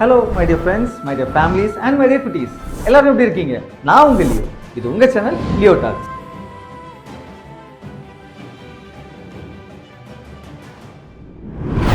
Hello my dear friends, my dear families and my dear குட்டீஸ், எல்லாரும் எப்படி இருக்கீங்க? நான் உங்க லியோ. இது உங்க சேனல் லியோ டாக்ஸ்.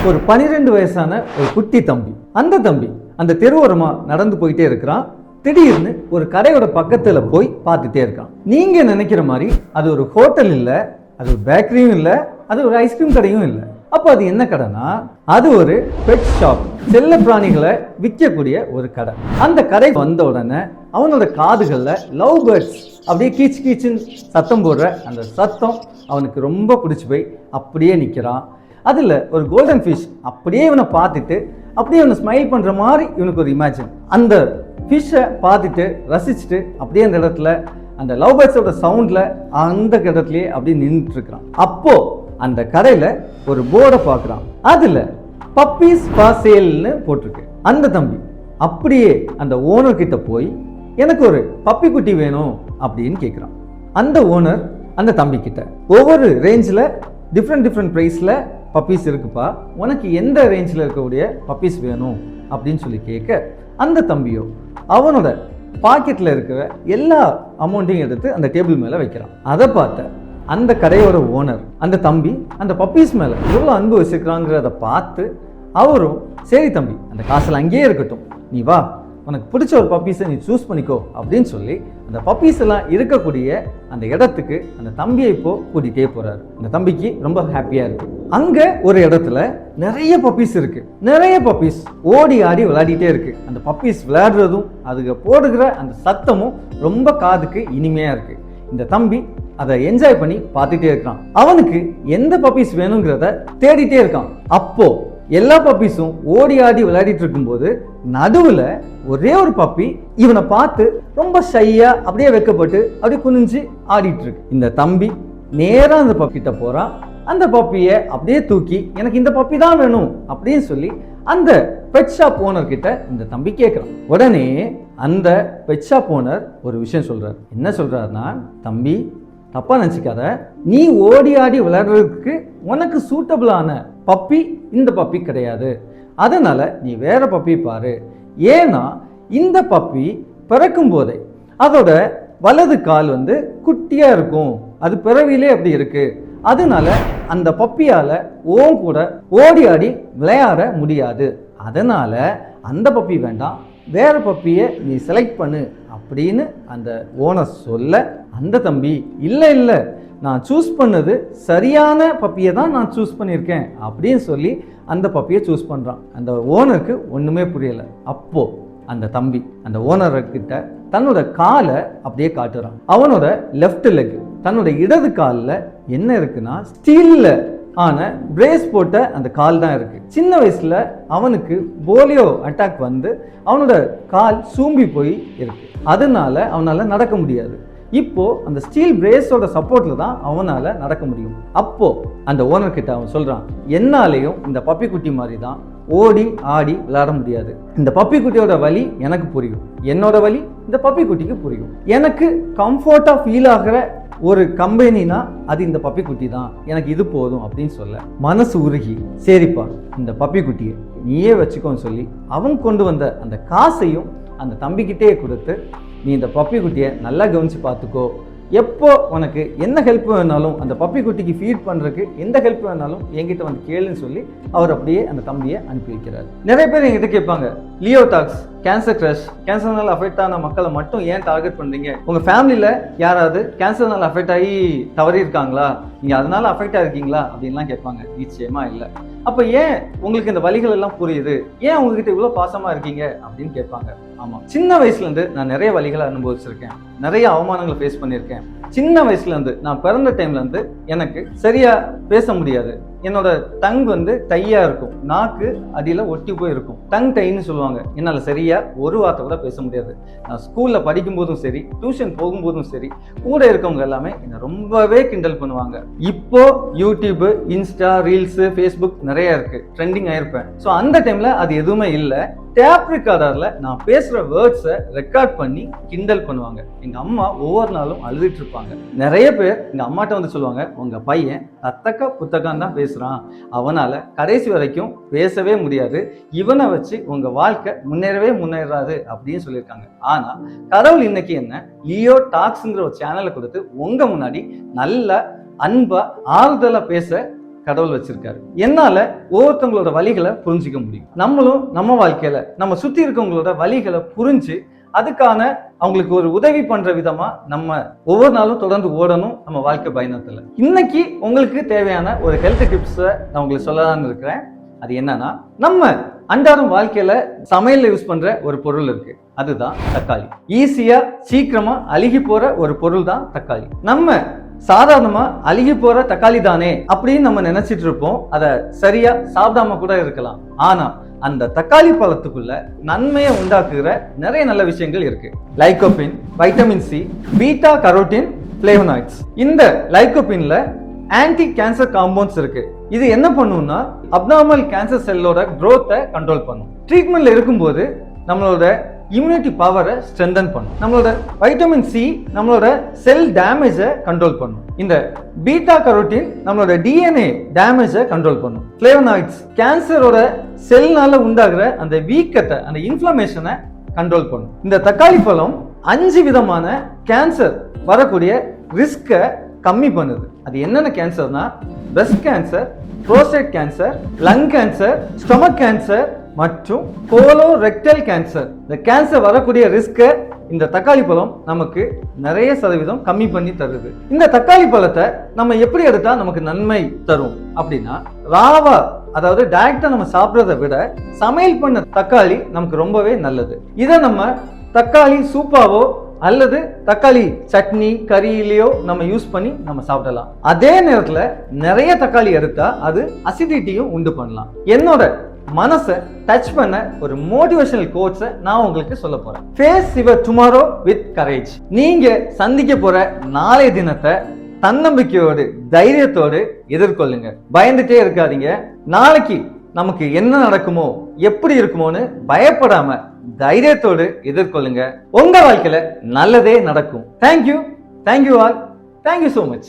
ஒரு 12 வயசான ஒரு குட்டி தம்பி. அந்த தம்பி அந்த தெருவோரமா நடந்து போயிட்டே இருக்கிறான். திடீர்னு ஒரு கடையோட பக்கத்துல போய் பார்த்துட்டே இருக்கான். நீங்க நினைக்கிற மாதிரி அது ஒரு ஹோட்டல் இல்ல, அது ஒரு பேக்கரியும் இல்ல, அது ஒரு ஐஸ்கிரீம் கடையும் இல்லை. அப்போ அது என்ன கடைனா, அது ஒரு பெட் ஷாப், செல்ல பிராணிகளை விற்கக்கூடிய ஒரு கடை. அந்த கடை வந்த உடனே அவனோட காதுகள்ல லவ் பேர்ட்ஸ் அப்படியே கீச் கீச்சுன்னு சத்தம் போடுற அந்த சத்தம் அவனுக்கு ரொம்ப பிடிச்சி போய் அப்படியே நிற்கிறான். அதில் ஒரு கோல்டன் ஃபிஷ் அப்படியே இவனை பார்த்துட்டு அப்படியே இவனை ஸ்மைல் பண்ணுற மாதிரி இவனுக்கு ஒரு இமேஜின். அந்த ஃபிஷ்ஷை பார்த்துட்டு ரசிச்சுட்டு அப்படியே அந்த இடத்துல அந்த லவ் பேர்ட்ஸோட சவுண்டில் அந்த இடத்துலையே அப்படியே நின்றுட்டு இருக்கிறான். அப்போ அந்த கடையில் ஒரு போர்டை பார்க்குறான். அதில் பப்பீஸ் ஃபார் சேல்னு போட்டிருக்கு. அந்த தம்பி அப்படியே அந்த ஓனர் கிட்ட போய் எனக்கு ஒரு பப்பி குட்டி வேணும் அப்படின்னு கேட்குறான். அந்த ஓனர் அந்த தம்பி கிட்ட ஒவ்வொரு ரேஞ்சில் டிஃப்ரெண்ட் ப்ரைஸில் பப்பீஸ் இருக்குப்பா, உனக்கு எந்த ரேஞ்சில் இருக்கக்கூடிய பப்பீஸ் வேணும் அப்படின்னு சொல்லி கேட்க, அந்த தம்பியோ அவனோட பாக்கெட்டில் இருக்கிற எல்லா அமௌண்ட்டையும் எடுத்து அந்த டேபிள் மேலே வைக்கிறான். அதை பார்த்த அந்த கடையோட ஓனர் அந்த தம்பி அந்த பப்பீஸ் மேலே எவ்வளோ அன்பு வச்சிருக்கிறாங்கிறத பார்த்து அவரும் சரி தம்பி, அந்த காசில் அங்கேயே இருக்கட்டும், நீ வா, உனக்கு பிடிச்ச ஒரு பப்பீஸை நீ சூஸ் பண்ணிக்கோ அப்படின்னு சொல்லி அந்த பப்பீஸ் எல்லாம் இருக்கக்கூடிய அந்த இடத்துக்கு அந்த தம்பியை இப்போ கூட்டிகிட்டே போறாரு. அந்த தம்பிக்கு ரொம்ப ஹாப்பியா இருக்கு. அங்க ஒரு இடத்துல நிறைய பப்பீஸ் இருக்கு. நிறைய பப்பீஸ் ஓடி ஆடி விளையாடிட்டே இருக்கு. அந்த பப்பீஸ் விளையாடுறதும் அதுக்கு போடுகிற அந்த சத்தமும் ரொம்ப காதுக்கு இனிமையா இருக்கு. இந்த தம்பி அதை என்ஜாய் பண்ணி பார்த்துட்டே இருக்கான். அவனுக்கு எந்த பப்பீஸ் வேணுங்கிறத தேடிட்டே இருக்கான். அப்போ எல்லா பப்பீஸும் ஓடி ஆடி விளையாடிட்டு இருக்கும்போது நடுவுல ஒரே ஒரு பப்பி இவனை பார்த்து ரொம்ப ஷையா அப்படியே வைக்கப்பட்டு அப்படியே குனிஞ்சு ஆடிட்டு இருக்கு. இந்த தம்பி நேரா அந்த பப்பிட்ட போறான். அந்த பப்பியை அப்படியே தூக்கி எனக்கு இந்த பப்பி தான் வேணும் அப்படின்னு சொல்லி அந்த பெட் ஷாப் ஓனர் கிட்ட இந்த தம்பி கேட்கிறான். உடனே அந்த பெட் ஷாப் ஓனர் ஒரு விஷயம் சொல்றாரு. என்ன சொல்றாருன்னா, தம்பி தப்பா நினைச்சுக்காத, நீ ஓடி ஆடி விளையாடுறதுக்கு உனக்கு சூட்டபிளான பப்பி இந்த பப்பி கிடையாது. அதனால நீ வேற பப்பி பாரு. ஏன்னா இந்த பப்பி பிறக்கும் போதே அதோட வலது கால் குட்டியா இருக்கும், அது பிறவிலே அப்படி இருக்கு. அதனால அந்த பப்பியால ஓன் கூட ஓடி ஆடி விளையாட முடியாது. அதனால அந்த பப்பி வேண்டாம், வேற பப்பியை நீ செலக்ட் பண்ணு அப்படின்னு அந்த ஓனர் சொல்ல, அந்த தம்பி இல்லை நான் சூஸ் பண்ணது சரியான பப்பியை தான் நான் சூஸ் பண்ணியிருக்கேன் அப்படின்னு சொல்லி அந்த பப்பியை சூஸ் பண்ணுறான். அந்த ஓனருக்கு ஒன்றுமே புரியலை. அப்போ அந்த தம்பி அந்த ஓனர்கிட்ட தன்னோட காலை அப்படியே காட்டுறான். அவனோட லெஃப்ட் லெக், தன்னோட இடது காலில் என்ன இருக்குன்னா ஸ்டீல்ல ஆன பிரேஸ் போட்ட அந்த கால் தான் இருக்கு. சின்ன வயசுல அவனுக்கு போலியோ அட்டாக் அவனோட கால் சூம்பி போய் இருக்கு. அதனால அவனால நடக்க முடியாது. இப்போ அந்த ஸ்டீல் பிரேஸோட சப்போர்ட்ல தான் அவனால நடக்க முடியும். அப்போ அந்த ஓனர் கிட்ட அவன் சொல்றான், என்னாலையும் இந்த பப்பி குட்டி மாதிரி தான் ஓடி ஆடி விளையாட முடியாது. இந்த பப்பி குட்டியோட வலி எனக்கு புரியும், என்னோட வலி இந்த பப்பி குட்டிக்கு புரியும். எனக்கு கம்ஃபர்ட்டா ஃபீல் ஆகிற ஒரு கம்பெனினா அது இந்த பப்பி குட்டி தான், எனக்கு இது போதும் அப்படின்னு சொல்ல மனசு உருகி, சரிப்பா இந்த பப்பி குட்டியை நீயே வச்சுக்கோன்னு சொல்லி அவன் கொண்டு வந்த அந்த காசையும் அந்த தம்பிக்கிட்டே கொடுத்து, நீ இந்த பப்பி குட்டியை நல்லா கவனிச்சு பார்த்துக்கோ, எப்போ உனக்கு என்ன ஹெல்ப் வேணாலும் அந்த பப்பி குட்டிக்கு ஃபீட் பண்ணுறதுக்கு எந்த ஹெல்ப் வேணாலும் என்கிட்ட கேளுன்னு சொல்லி அவர் அப்படியே அந்த தம்பியை அனுப்பி வைக்கிறார். நிறைய பேர் என்கிட்ட கேட்பாங்க, லியோ டாக்ஸ் கேன்சர் கிரஷ், கேன்சர்னால அஃபெக்ட் ஆன மக்களை மட்டும் ஏன் டார்கெட் பண்ணுறீங்க? உங்கள் ஃபேமிலியில் யாராவது கேன்சர்னால அஃபெக்ட் ஆகி தவறி இருக்காங்களா, நீங்கள் அதனால அஃபெக்ட் ஆகிருக்கீங்களா அப்படின்லாம் கேட்பாங்க. நிச்சயமா இல்லை. அப்போ ஏன் உங்களுக்கு இந்த வலிகள் எல்லாம் புரியுது, ஏன் உங்ககிட்ட இவ்வளோ பாசமாக இருக்கீங்க அப்படின்னு கேட்பாங்க. ஆமாம், சின்ன வயசுலேருந்து நான் நிறைய வலிகளை அனுபவிச்சிருக்கேன், நிறைய அவமானங்களை ஃபேஸ் பண்ணியிருக்கேன். சின்ன வயசுலேருந்து நான் பிறந்த டைம்லேருந்து எனக்கு சரியா பேச முடியாது. என்னோட டங் டையா இருக்கும், நாக்கு அடியில் ஒட்டி போய் இருக்கும், டங் டைன்னு சொல்லுவாங்க. என்னால் சரியா ஒரு வார்த்தை கூட பேச முடியாது. நான் ஸ்கூலில் படிக்கும் போதும் சரி, டியூஷன் போகும்போதும் சரி, கூட இருக்கவங்க எல்லாமே என்னை ரொம்பவே கிண்டல் பண்ணுவாங்க. இப்போ யூடியூப், இன்ஸ்டா, ரீல்ஸ், ஃபேஸ்புக் நிறைய இருக்கு, ட்ரெண்டிங் ஆயிருப்பேன். ஸோ அந்த டைம்ல அது எதுவுமே இல்லை. டேப் ரெக்கார்டர்ல நான் பேசுற வேர்ட்ஸை ரெக்கார்ட் பண்ணி கிண்டல் பண்ணுவாங்க. எங்க அம்மா ஒவ்வொரு நாளும் அழுதுட்டு இருப்பாங்க. நிறைய பேர் எங்க அம்மாட்ட சொல்லுவாங்க, உங்க பையன் தத்தக்கா புத்தகம் தான் பேசுறான் பேசுறான், அவனால கடைசி வரைக்கும் பேசவே முடியாது, இவனை வச்சு உங்க வாழ்க்கை முன்னேறாது அப்படின்னு சொல்லியிருக்காங்க. ஆனா கடவுள் இன்னைக்கு என்ன லியோ டாக்ஸ்ங்கிற ஒரு சேனலை கொடுத்து உங்க முன்னாடி நல்ல அன்பா ஆறுதலா பேச கடவுள் வச்சிருக்காரு. என்னால ஒவ்வொருத்தவங்களோட வழிகளை புரிஞ்சிக்க முடியும். நம்மளும் நம்ம வாழ்க்கையில நம்ம சுத்தி இருக்கவங்களோட வழிகளை புரிஞ்சு அதுக்கான அவங்களுக்கு ஒரு உதவி பண்ற விதமா நம்ம ஒவ்வொரு நாளும் தொடர்ந்து ஓடணும் நம்ம வாழ்க்கை பயணத்துல. இன்னைக்கு உங்களுக்கு தேவையான ஒரு ஹெல்த் டிப்ஸை நான் உங்களுக்கு சொல்லலாம்னு இருக்கிறேன். அது என்னன்னா, நம்ம அன்றாடம் வாழ்க்கையில சமையல்ல யூஸ் பண்ற ஒரு பொருள் இருக்கு, அதுதான் தக்காளி. ஈஸியா சீக்கிரமா அழுகி போற ஒரு பொருள் தான் தக்காளி. நம்ம சாதாரணமா அழுகி போற தக்காளி தானே அப்படின்னு நம்ம நினைச்சிட்டு இருப்போம். அதை சரியா சாப்பிடாம கூட இருக்கலாம். ஆனா அந்த தக்காளி பழத்துக்குள்ள நன்மையை உண்டாக்குகிற நிறைய நல்ல விஷயங்கள் இருக்கு. Lycopene, vitamin C, beta carotene, பிளேவனாய்ட்ஸ். இந்த லைகோபின்ல ஆன்டி கேன்சர் காம்பவுண்ட்ஸ் இருக்கு. இது என்ன பண்ணும்னா அப்நார்மல் கேன்சர் செல்லோட growth-ஐ கண்ட்ரோல் பண்ணும். ட்ரீட்மெண்ட்ல இருக்கும்போது நம்மளோட இம்யூனிட்டி பவரை ஸ்ட்ரென்தன் பண்ணும். நம்மளோட வைட்டமின் சி நம்மளோட செல் டேமேஜை கண்ட்ரோல் பண்ணும். இந்த பீட்டா கரோட்டின் நம்மளோட டிஎன்ஏ டேமேஜை கண்ட்ரோல் பண்ணும். ஃபிளேவனாய்ட்ஸ் கேன்சரோட செல்னால உண்டாகிற அந்த வீக்கத்தை, அந்த இன்ஃப்ளமேஷனை கண்ட்ரோல் பண்ணும். இந்த தக்காளி பழம் 5 விதமான கேன்சர் வரக்கூடிய ரிஸ்கை கம்மி பண்ணுது. அது என்னென்ன கேன்சர்னா breast cancer, prostate cancer, lung cancer, stomach cancer மற்றும் கோலோரெக்டல் கேன்சர். இந்த கேன்சர் வரக்கூடிய ரிஸ்கை இந்த தக்காளி பழம் நமக்கு நிறைய சதவீதம் கம்மி பண்ணி தருது. இந்த தக்காளி பழத்தை நம்ம எப்படி எடுத்தா நமக்கு நன்மை தரும் அப்படின்னா, ராவா அதாவது டைரக்டா நம்ம சாப்பிட்றதை விட சமையல் பண்ண தக்காளி நமக்கு ரொம்பவே நல்லது. இதை நம்ம தக்காளி சூப்பாவோ அல்லது தக்காளி சட்னி கறியிலையோ நம்ம யூஸ் பண்ணி நம்ம சாப்பிடலாம். அதே நேரத்துல நிறைய தக்காளி எடுத்தா அது அசிடிட்டியும் உண்டு பண்ணலாம். என்னோட மனசை டச் பண்ண ஒரு மோட்டிவேஷனல் கோட்ஸை நான் உங்களுக்கு சொல்ல போறேன். Face your tomorrow with courage. நீங்க சந்திக்க போற நாளைய தினத்தை தன்னம்பிக்கையோடு தைரியத்தோடு எதிர்கொள்ளுங்க. பயந்துட்டே இருக்காதீங்க. நாளைக்கு நமக்கு என்ன நடக்குமோ எப்படி இருக்குமோன்னு பயப்படாம தைரியத்தோடு எதிர்கொள்ளுங்க. உங்க வாழ்க்கையில நல்லதே நடக்கும். Thank you all. Thank you so much.